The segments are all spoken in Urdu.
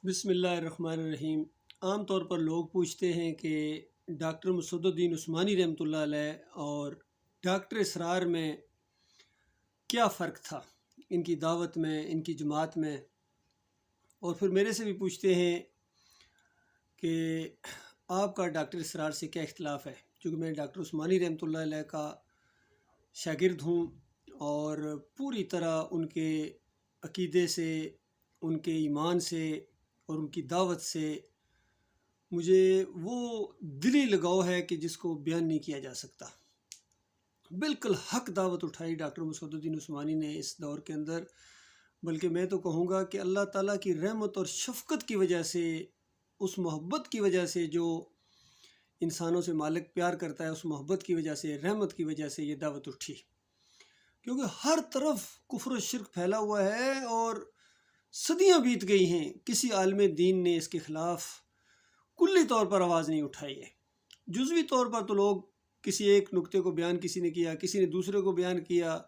بسم اللہ الرحمن الرحیم۔ عام طور پر لوگ پوچھتے ہیں کہ ڈاکٹر مسعود الدین عثمانی رحمۃ اللہ علیہ اور ڈاکٹر اسرار میں کیا فرق تھا، ان کی دعوت میں، ان کی جماعت میں، اور پھر میرے سے بھی پوچھتے ہیں کہ آپ کا ڈاکٹر اسرار سے کیا اختلاف ہے، کیونکہ میں ڈاکٹر عثمانی رحمۃ اللہ علیہ کا شاگرد ہوں اور پوری طرح ان کے عقیدے سے، ان کے ایمان سے اور ان کی دعوت سے مجھے وہ دلی لگاؤ ہے کہ جس کو بیان نہیں کیا جا سکتا۔ بالکل حق دعوت اٹھائی ڈاکٹر مسعود الدین عثمانی نے اس دور کے اندر، بلکہ میں تو کہوں گا کہ اللہ تعالیٰ کی رحمت اور شفقت کی وجہ سے، اس محبت کی وجہ سے جو انسانوں سے مالک پیار کرتا ہے، اس محبت کی وجہ سے، رحمت کی وجہ سے یہ دعوت اٹھی، کیونکہ ہر طرف کفر و شرک پھیلا ہوا ہے اور صدیاں بیت گئی ہیں، کسی عالم دین نے اس کے خلاف کلی طور پر آواز نہیں اٹھائی ہے۔ جزوی طور پر تو لوگ کسی ایک نقطے کو بیان کسی نے کیا، کسی نے دوسرے کو بیان کیا،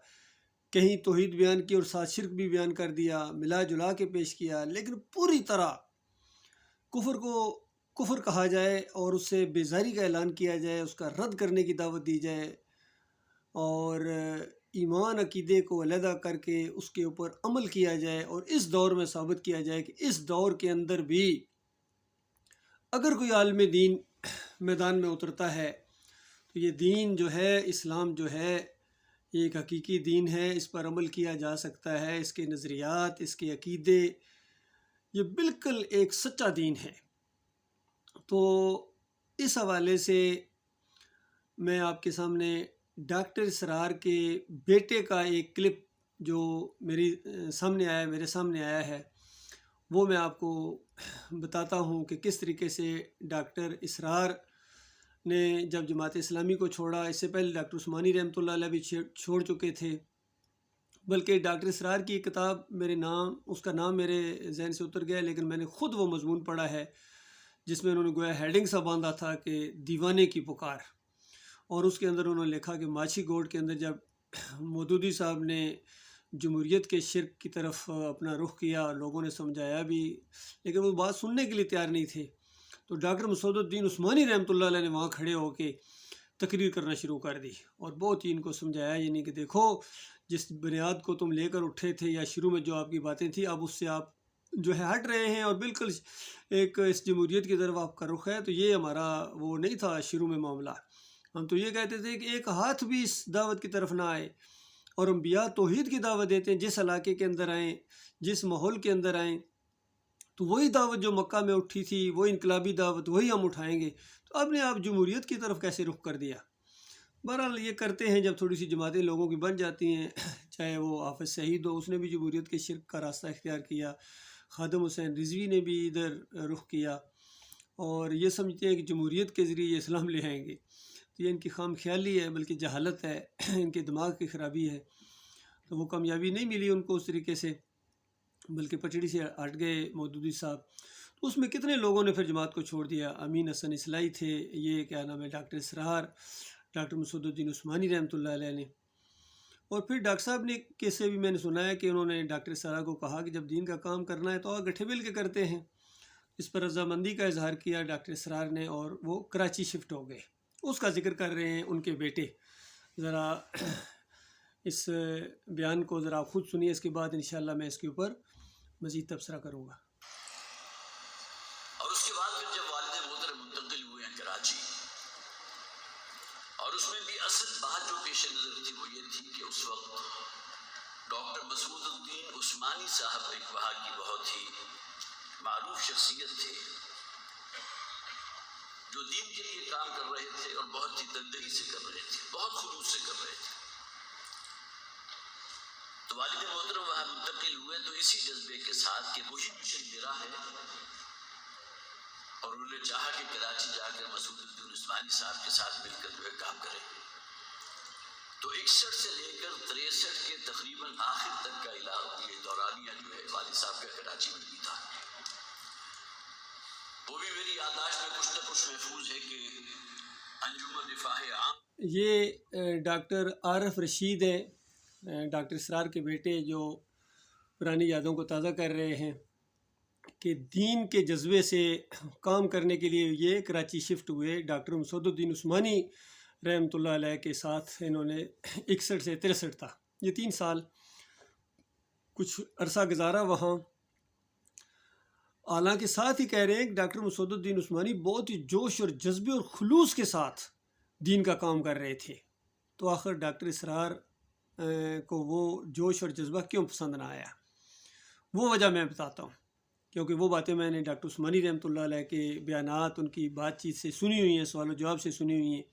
کہیں توحید بیان کی اور ساتھ شرک بھی بیان کر دیا، ملا جلا کے پیش کیا، لیکن پوری طرح کفر کو کفر کہا جائے اور اس سے بیزاری کا اعلان کیا جائے، اس کا رد کرنے کی دعوت دی جائے اور ایمان عقیدے کو علیحدہ کر کے اس کے اوپر عمل کیا جائے، اور اس دور میں ثابت کیا جائے کہ اس دور کے اندر بھی اگر کوئی عالم دین میدان میں اترتا ہے تو یہ دین جو ہے، اسلام جو ہے، یہ ایک حقیقی دین ہے، اس پر عمل کیا جا سکتا ہے، اس کے نظریات، اس کے عقیدے، یہ بالکل ایک سچا دین ہے۔ تو اس حوالے سے میں آپ کے سامنے ڈاکٹر اسرار کے بیٹے کا ایک کلپ جو میرے سامنے آیا ہے، وہ میں آپ کو بتاتا ہوں کہ کس طریقے سے ڈاکٹر اسرار نے جب جماعت اسلامی کو چھوڑا، اس سے پہلے ڈاکٹر عثمانی رحمۃ اللہ علیہ بھی چھوڑ چکے تھے، بلکہ ڈاکٹر اسرار کی ایک کتاب اس کا نام میرے ذہن سے اتر گیا، لیکن میں نے خود وہ مضمون پڑھا ہے جس میں انہوں نے گویا ہیڈنگ سا باندھا تھا کہ دیوانے کی پکار، اور اس کے اندر انہوں نے لکھا کہ ماچھی گوڈ کے اندر جب مودودی صاحب نے جمہوریت کے شرک کی طرف اپنا رخ کیا اور لوگوں نے سمجھایا بھی، لیکن وہ بات سننے کے لیے تیار نہیں تھے، تو ڈاکٹر مسعود الدین عثمانی رحمۃ اللہ علیہ نے وہاں کھڑے ہو کے تقریر کرنا شروع کر دی اور بہت ہی ان کو سمجھایا، یعنی کہ دیکھو جس بنیاد کو تم لے کر اٹھے تھے یا شروع میں جو آپ کی باتیں تھیں، اب اس سے آپ جو ہے ہٹ رہے ہیں اور بالکل ایک اس جمہوریت کی طرف آپ کا رخ ہے، تو یہ ہمارا وہ نہیں تھا شروع میں معاملہ۔ ہم تو یہ کہتے تھے کہ ایک ہاتھ بھی اس دعوت کی طرف نہ آئے، اور انبیاء توحید کی دعوت دیتے ہیں، جس علاقے کے اندر آئیں، جس ماحول کے اندر آئیں، تو وہی دعوت جو مکہ میں اٹھی تھی، وہ انقلابی دعوت، وہی ہم اٹھائیں گے، تو آپ نے جمہوریت کی طرف کیسے رخ کر دیا؟ بہرحال یہ کرتے ہیں جب تھوڑی سی جماعتیں لوگوں کی بن جاتی ہیں، چاہے وہ حافظ سعید ہو، اس نے بھی جمہوریت کے شرک کا راستہ اختیار کیا، خادم حسین رضوی نے بھی ادھر رخ کیا، اور یہ سمجھتے ہیں کہ جمہوریت کے ذریعے یہ اسلام لے آئیں گے، تو یہ ان کی خام خیالی ہے، بلکہ جہالت ہے، ان کے دماغ کی خرابی ہے، تو وہ کامیابی نہیں ملی ان کو اس طریقے سے، بلکہ پٹڑی سے ہٹ گئے مودودی صاحب۔ تو اس میں کتنے لوگوں نے پھر جماعت کو چھوڑ دیا، امین حسن اصلاحی تھے، یہ کیا نام ہے، ڈاکٹر اسرار، ڈاکٹر مسعود الدین عثمانی رحمۃ اللہ علیہ نے، اور پھر ڈاکٹر صاحب نے کیسے بھی میں نے سنا ہے کہ انہوں نے ڈاکٹر اسرار کو کہا کہ جب دین کا کام کرنا ہے تو آپ گٹھے مل کے کرتے ہیں، اس پر رضامندی کا اظہار کیا ڈاکٹر اسرار نے، اور وہ کراچی شفٹ ہو گئے۔ اس کا ذکر کر رہے ہیں ان کے بیٹے، ذرا اس بیان کو ذرا آپ خود سنیے، اس کے بعد انشاءاللہ میں اس کے اوپر مزید تبصرہ کروں گا۔ اور اس کے بعد پھر جب والد محترم منتقل ہوئے ہیں کراچی، اور اس میں بھی اصل بات جو پیش نظر تھی وہ یہ تھی کہ اس وقت ڈاکٹر مسعود الدین عثمانی صاحب ایک وہاں کی بہت ہی معروف شخصیت تھے جو دین کے لیے کام کر رہے تھے اور بہت ہی تندہی سے کر رہے تھے، بہت خلوص سے کر رہے تھے۔ تو والد محترم وہاں منتقل ہوئے تو اسی جذبے کے ساتھ کہ وہی مشن میرا ہے، اور انہوں نے چاہا کہ کراچی جا کر مسعود الدین عثمانی صاحب کے ساتھ مل کر جو ہے کام کریں۔ تو 61 سے لے کر 63 کے تقریباً آخر تک کا علاقہ، یہ دورانیہ جو ہے والد صاحب کا کراچی میں بھی تھا، وہ بھی میری یادداشت میں کچھ نہ کچھ محفوظ ہے کہ انجمن دفاع عام، یہ ڈاکٹر عارف رشید ہے، ڈاکٹر اسرار کے بیٹے، جو پرانی یادوں کو تازہ کر رہے ہیں کہ دین کے جذبے سے کام کرنے کے لیے یہ کراچی شفٹ ہوئے۔ ڈاکٹر مسعود الدین عثمانی رحمۃ اللہ علیہ کے ساتھ انہوں نے 61 سے 63 تھا، یہ 3 سال کچھ عرصہ گزارا وہاں۔ حالانکہ ساتھ ہی کہہ رہے ہیں کہ ڈاکٹر مسعود الدین عثمانی بہت ہی جوش اور جذبے اور خلوص کے ساتھ دین کا کام کر رہے تھے، تو آخر ڈاکٹر اسرار کو وہ جوش اور جذبہ کیوں پسند نہ آیا؟ وہ وجہ میں بتاتا ہوں، کیونکہ وہ باتیں میں نے ڈاکٹر عثمانی رحمۃ اللہ علیہ کے بیانات، ان کی بات چیت سے سنی ہوئی ہیں، سوال و جواب سے سنی ہوئی ہیں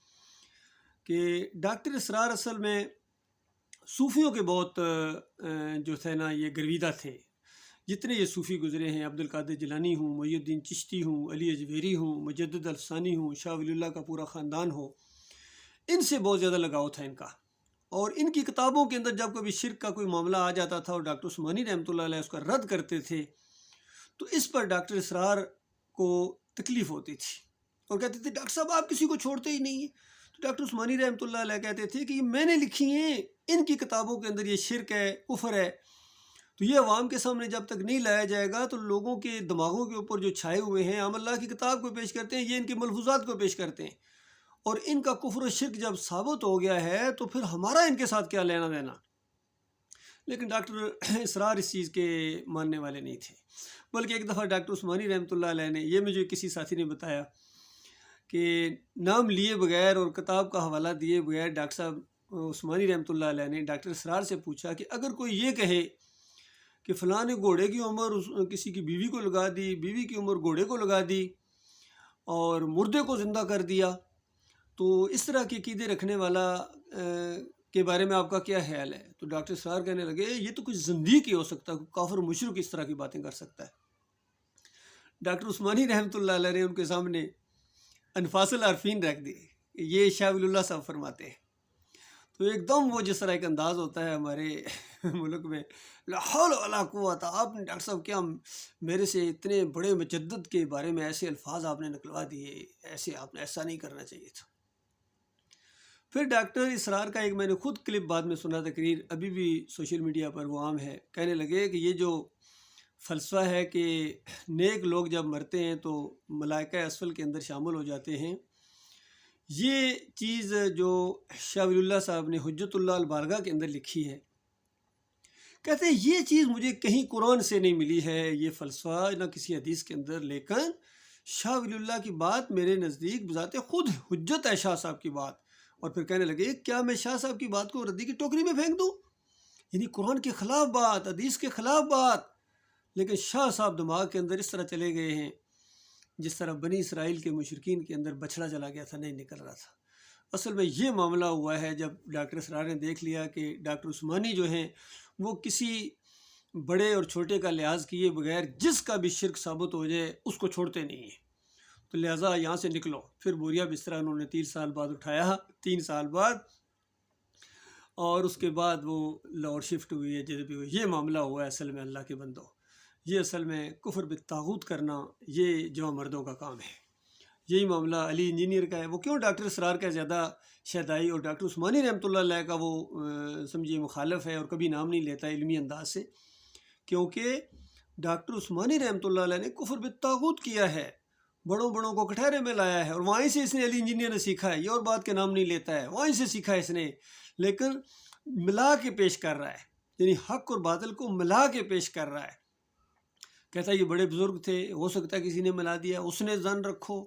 کہ ڈاکٹر اسرار اصل میں صوفیوں کے بہت جو تھے نا یہ گرویدہ تھے۔ جتنے یہ صوفی گزرے ہیں، عبد القادر جیلانی ہوں، محی الدین چشتی ہوں، علی اجویری ہوں، مجدد الفسانی ہوں، شاہ ولی اللہ کا پورا خاندان ہو، ان سے بہت زیادہ لگاؤ تھا ان کا۔ اور ان کی کتابوں کے اندر جب کبھی شرک کا کوئی معاملہ آ جاتا تھا اور ڈاکٹر عثمانی رحمۃ اللہ علیہ اس کا رد کرتے تھے، تو اس پر ڈاکٹر اسرار کو تکلیف ہوتی تھی اور کہتے تھے ڈاکٹر صاحب آپ کسی کو چھوڑتے ہی نہیں ہیں۔ تو ڈاکٹر عثمانی رحمۃ اللہ علیہ کہتے تھے کہ یہ میں نے لکھی ہیں، ان کی کتابوں کے اندر یہ شرک ہے، کفر ہے، تو یہ عوام کے سامنے جب تک نہیں لایا جائے گا تو لوگوں کے دماغوں کے اوپر جو چھائے ہوئے ہیں، ہم اللہ کی کتاب کو پیش کرتے ہیں، یہ ان کے ملفوظات کو پیش کرتے ہیں، اور ان کا کفر و شرک جب ثابت ہو گیا ہے تو پھر ہمارا ان کے ساتھ کیا لینا دینا۔ لیکن ڈاکٹر اسرار اس چیز کے ماننے والے نہیں تھے، بلکہ ایک دفعہ ڈاکٹر عثمانی رحمۃ اللہ علیہ نے، یہ مجھے کسی ساتھی نے بتایا کہ نام لیے بغیر اور کتاب کا حوالہ دیے بغیر ڈاکٹر صاحب عثمانی رحمۃ اللہ علیہ نے ڈاکٹر اسرار سے پوچھا کہ اگر کوئی یہ کہے کہ فلاں نے گھوڑے کی عمر کسی کی بیوی کو لگا دی، بیوی کی عمر گھوڑے کو لگا دی اور مردے کو زندہ کر دیا، تو اس طرح کے عقیدے رکھنے والا کے بارے میں آپ کا کیا خیال ہے؟ تو ڈاکٹر اسرار کہنے لگے یہ تو کچھ زندیق ہی ہو سکتا ہے، کافر مشرک اس طرح کی باتیں کر سکتا ہے۔ ڈاکٹر عثمانی رحمۃ اللہ علیہ نے ان کے سامنے انفاس العارفین رکھ دی، یہ شاہ ولی اللہ صاحب فرماتے ہیں، تو ایک دم وہ جس طرح ایک انداز ہوتا ہے ہمارے ملک میں، لا حول ولا قوت، آپ نے ڈاکٹر صاحب کیا میرے سے اتنے بڑے مجدد کے بارے میں ایسے الفاظ آپ نے نکلوا دیے، ایسے آپ نے ایسا نہیں کرنا چاہیے تھا۔ پھر ڈاکٹر اسرار کا ایک میں نے خود کلپ بعد میں سنا، تقریر ابھی بھی سوشل میڈیا پر وہ عام ہے، کہنے لگے کہ یہ جو فلسفہ ہے کہ نیک لوگ جب مرتے ہیں تو ملائکہ اسفل کے اندر شامل ہو جاتے ہیں، یہ چیز جو شاہ ولی اللہ صاحب نے حجت اللہ البالغہ کے اندر لکھی ہے، کہتے ہیں یہ چیز مجھے کہیں قرآن سے نہیں ملی ہے، یہ فلسفہ نہ کسی حدیث کے اندر، لیکن شاہ ولی اللہ کی بات میرے نزدیک بذات خود حجت ہے شاہ صاحب کی بات۔ اور پھر کہنے لگے کیا میں شاہ صاحب کی بات کو ردی کی ٹوکری میں پھینک دوں؟ یعنی قرآن کے خلاف بات، حدیث کے خلاف بات، لیکن شاہ صاحب دماغ کے اندر اس طرح چلے گئے ہیں جس طرح بنی اسرائیل کے مشرکین کے اندر بچھڑا چلا گیا تھا، نہیں نکل رہا تھا۔ اصل میں یہ معاملہ ہوا ہے جب ڈاکٹر اسرار نے دیکھ لیا کہ ڈاکٹر عثمانی جو ہیں وہ کسی بڑے اور چھوٹے کا لحاظ کیے بغیر جس کا بھی شرک ثابت ہو جائے اس کو چھوڑتے نہیں ہیں، تو لہٰذا یہاں سے نکلو۔ پھر بوریا بسترا انہوں نے 3 سال بعد اٹھایا، 3 سال بعد، اور اس کے بعد وہ لاہور شفٹ ہوئی ہے جب بھی ہوئی۔ یہ معاملہ ہوا ہے اصل میں اللہ کے بندوں، یہ اصل میں کفر بالطاغوت کرنا یہ جو مردوں کا کام ہے۔ یہی معاملہ علی انجینئر کا ہے، وہ کیوں ڈاکٹر اسرار کا زیادہ شیدائی اور ڈاکٹر عثمانی رحمۃ اللہ علیہ کا وہ سمجھیے مخالف ہے اور کبھی نام نہیں لیتا علمی انداز سے، کیونکہ ڈاکٹر عثمانی رحمۃ اللہ علیہ نے کفر بالطاغوت کیا ہے، بڑوں بڑوں کو کٹہرے میں لایا ہے، اور وہیں سے اس نے علی انجینئر نے سیکھا ہے، یہ اور بات کے نام نہیں لیتا ہے، وہیں سے سیکھا ہے اس نے، لیکن ملا کے پیش کر رہا ہے، یعنی حق اور باطل کو ملا کے پیش کر رہا ہے۔ کہتا ہے یہ بڑے بزرگ تھے، ہو سکتا ہے کسی نے ملا دیا، اس نے ظن رکھو،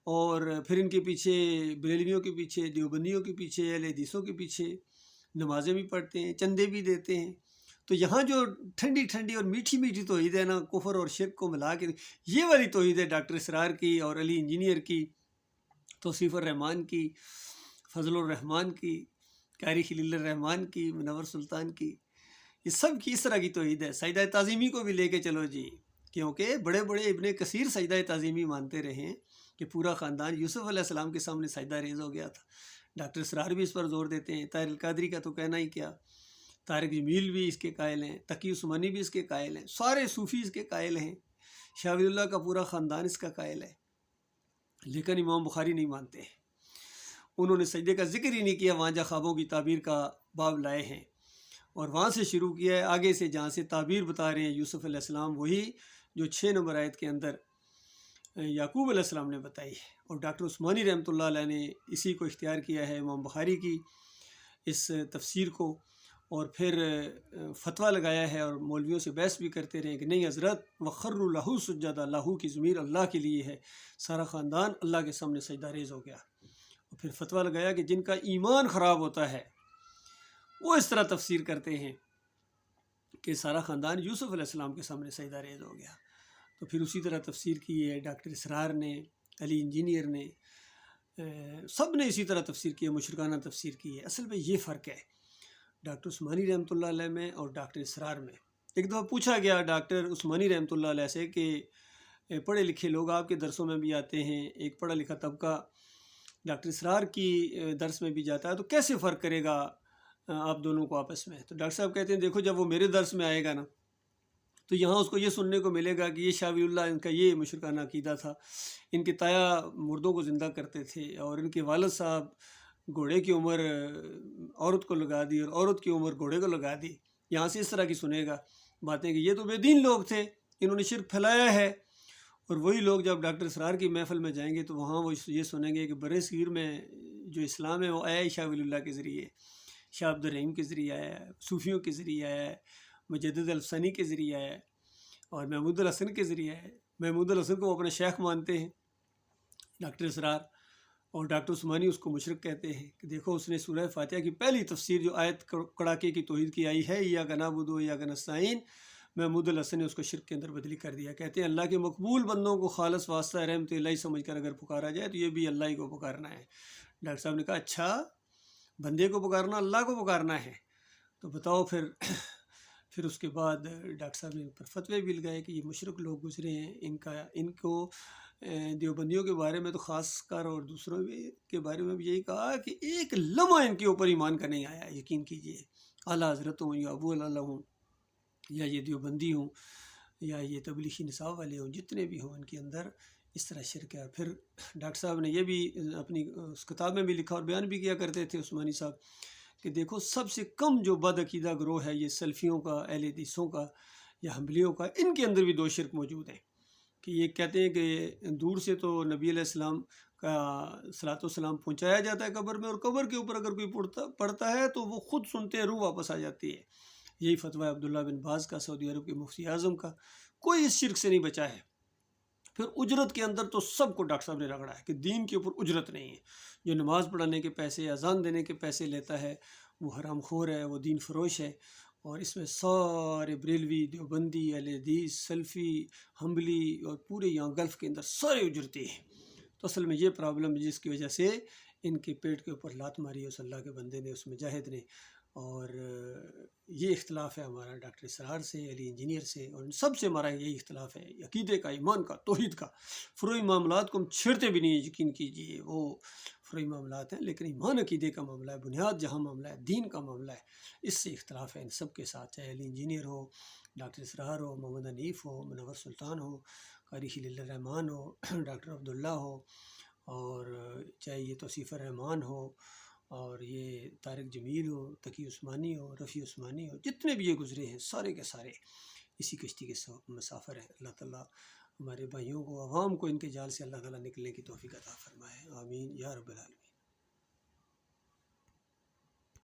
اور پھر ان کے پیچھے بریلویوں کے پیچھے، دیوبندیوں کے پیچھے، اہل حدیثوں کے پیچھے نمازیں بھی پڑھتے ہیں، چندے بھی دیتے ہیں۔ تو یہاں جو ٹھنڈی ٹھنڈی اور میٹھی میٹھی توحید ہے نا، کفر اور شرک کو ملا کے، یہ والی توحید ہے ڈاکٹر اسرار کی اور علی انجینئر کی، توصیف الرحمان کی، فضل الرحمان کی، قاری خلیل الرحمان کی، منور سلطان کی، یہ سب کی اس طرح کی توحید ہے۔ سجدہ تعظیمی کو بھی لے کے چلو جی، کیونکہ بڑے بڑے ابن کثیر سجدہ تعظیمی مانتے رہے ہیں کہ پورا خاندان یوسف علیہ السلام کے سامنے سجدہ ریز ہو گیا تھا۔ ڈاکٹر اسرار بھی اس پر زور دیتے ہیں، طاہر القادری کا تو کہنا ہی کیا، طارق جمیل بھی اس کے قائل ہیں، تقی عثمانی بھی اس کے قائل ہیں، سارے صوفی اس کے قائل ہیں، شاہ ولی اللہ کا پورا خاندان اس کا قائل ہے، لیکن امام بخاری نہیں مانتے ہیں۔ انہوں نے سجدے کا ذکر ہی نہیں کیا، وہاں جا خوابوں کی تعبیر کا باب لائے ہیں اور وہاں سے شروع کیا ہے، آگے سے جہاں سے تعبیر بتا رہے ہیں یوسف علیہ السلام، وہی جو 6 نمبر آیت کے اندر یعقوب علیہ السلام نے بتائی ہے، اور ڈاکٹر عثمانی رحمۃ اللہ علیہ نے اسی کو اختیار کیا ہے، امام بخاری کی اس تفسیر کو، اور پھر فتویٰ لگایا ہے، اور مولویوں سے بحث بھی کرتے رہے کہ نہیں حضرت وخروا لہ سجدا، لہو کی ضمیر اللہ کے لیے ہے، سارا خاندان اللہ کے سامنے سجدہ ریز ہو گیا، اور پھر فتویٰ لگایا کہ جن کا ایمان خراب ہوتا ہے وہ اس طرح تفسیر کرتے ہیں کہ سارا خاندان یوسف علیہ السلام کے سامنے سجدہ ریز ہو گیا۔ تو پھر اسی طرح تفسیر کی ہے ڈاکٹر اسرار نے، علی انجینئر نے، سب نے اسی طرح تفسیر کی ہے، مشرکانہ تفسیر کی ہے۔ اصل میں یہ فرق ہے ڈاکٹر عثمانی رحمۃ اللہ علیہ میں اور ڈاکٹر اسرار میں۔ ایک دفعہ پوچھا گیا ڈاکٹر عثمانی رحمۃ اللہ علیہ سے کہ پڑھے لکھے لوگ آپ کے درسوں میں بھی آتے ہیں، ایک پڑھا لکھا طبقہ ڈاکٹر اسرار کی درس میں بھی جاتا ہے، تو کیسے فرق کرے گا آپ دونوں کو آپس میں؟ تو ڈاکٹر صاحب کہتے ہیں دیکھو جب وہ میرے درس میں آئے گا نا تو یہاں اس کو یہ سننے کو ملے گا کہ یہ شاہ ولی اللہ ان کا یہ مشرکانہ عقیدہ تھا، ان کے تایا مردوں کو زندہ کرتے تھے، اور ان کے والد صاحب گھوڑے کی عمر عورت کو لگا دی اور عورت کی عمر گھوڑے کو لگا دی، یہاں سے اس طرح کی سنے گا باتیں کہ یہ تو بے دین لوگ تھے، انہوں نے شرک پھیلایا ہے۔ اور وہی لوگ جب ڈاکٹر اسرار کی محفل میں جائیں گے تو وہاں وہ یہ سنیں گے کہ برِ صغیر میں جو اسلام ہے وہ آیا ہی شاہ ولی اللہ کے ذریعے، شاہ عبد الرحیم کے ذریعے آیا ہے، صوفیوں کے ذریعے آیا ہے، مجدد الفسانی کے ذریعے آیا ہے، اور محمود الحسن کے ذریعے آیا ہے۔ محمود الحسن کو وہ اپنے شیخ مانتے ہیں ڈاکٹر اسرار، اور ڈاکٹر عثمانی اس کو مشرک کہتے ہیں کہ دیکھو اس نے سورہ فاتحہ کی پہلی تفسیر جو آیت کڑاکے کی توحید کی آئی ہے ایاک نعبد و ایاک نستعین، محمود الحسن نے اس کو شرک کے اندر بدلی کر دیا۔ کہتے ہیں اللہ کے مقبول بندوں کو خالص واسطہ رحمت اللہ سمجھ کر اگر پکارا جائے تو یہ بھی اللہ ہی کو پکارنا ہے۔ ڈاکٹر صاحب نے کہا اچھا بندے کو پکارنا اللہ کو پکارنا ہے، تو بتاؤ پھر اس کے بعد ڈاکٹر صاحب نے ان پر فتوے بھی لگائے کہ یہ مشرک لوگ گزرے ہیں، ان کو دیوبندیوں کے بارے میں تو خاص کر اور دوسروں کے بارے میں بھی یہی کہا کہ ایک لمحہ ان کے اوپر ایمان کا نہیں آیا، یقین کیجئے، اعلیٰ حضرت ہوں یا ابو اللہ ہوں یا یہ دیوبندی ہوں یا یہ تبلیغی نصاب والے ہوں، جتنے بھی ہوں ان کے اندر اس طرح شرک ہے۔ اور پھر ڈاکٹر صاحب نے یہ بھی اپنی اس کتاب میں بھی لکھا اور بیان بھی کیا کرتے تھے عثمانی صاحب کہ دیکھو سب سے کم جو بد عقیدہ گروہ ہے یہ سلفیوں کا، اہل حدیثوں کا یا حنبلیوں کا، ان کے اندر بھی دو شرک موجود ہیں کہ یہ کہتے ہیں کہ دور سے تو نبی علیہ السلام کا صلاۃ والسلام پہنچایا جاتا ہے قبر میں، اور قبر کے اوپر اگر کوئی پڑھتا ہے تو وہ خود سنتے ہیں روح واپس آ جاتی ہے۔ یہی فتویٰ عبداللہ بن باز کا، سعودی عرب کے مفتی اعظم کا، کوئی اس شرک سے نہیں بچا ہے۔ پھر اجرت کے اندر تو سب کو ڈاکٹر صاحب نے رگڑا ہے کہ دین کے اوپر اجرت نہیں ہے، جو نماز پڑھانے کے پیسے، اذان دینے کے پیسے لیتا ہے وہ حرام خور ہے، وہ دین فروش ہے، اور اس میں سارے بریلوی، دیوبندی، اہل حدیث، سلفی، حنبلی اور پورے یہاں گلف کے اندر سارے اجرتی ہیں۔ تو اصل میں یہ پرابلم جس کی وجہ سے ان کے پیٹ کے اوپر لات ماری ہے اس اللہ کے بندے نے، اس مجاہد نے، اور یہ اختلاف ہے ہمارا ڈاکٹر اسرار سے، علی انجینئر سے، اور ان سب سے ہمارا یہی اختلاف ہے عقیدے کا، ایمان کا، توحید کا۔ فروعی معاملات کو ہم چھیڑتے بھی نہیں، یقین کیجئے وہ فروعی معاملات ہیں، لیکن ایمان عقیدے کا معاملہ ہے، بنیاد جہاں معاملہ ہے، دین کا معاملہ ہے، اس سے اختلاف ہے ان سب کے ساتھ، چاہے علی انجینئر ہو، ڈاکٹر اسرار ہو، محمد حنیف ہو، منور سلطان ہو، قاری خلیل الرحمان ہو، ڈاکٹر عبداللہ ہو، اور چاہے یہ توصیف الرحمان ہو، اور یہ طارق جمیل ہو، تقی عثمانی ہو، رفیع عثمانی ہو، جتنے بھی یہ گزرے ہیں سارے کے سارے اسی کشتی کے مسافر ہیں۔ اللہ تعالیٰ ہمارے بھائیوں کو، عوام کو ان کے جال سے اللہ تعالیٰ نکلنے کی توفیق عطا فرمائے، آمین یا رب العالمین۔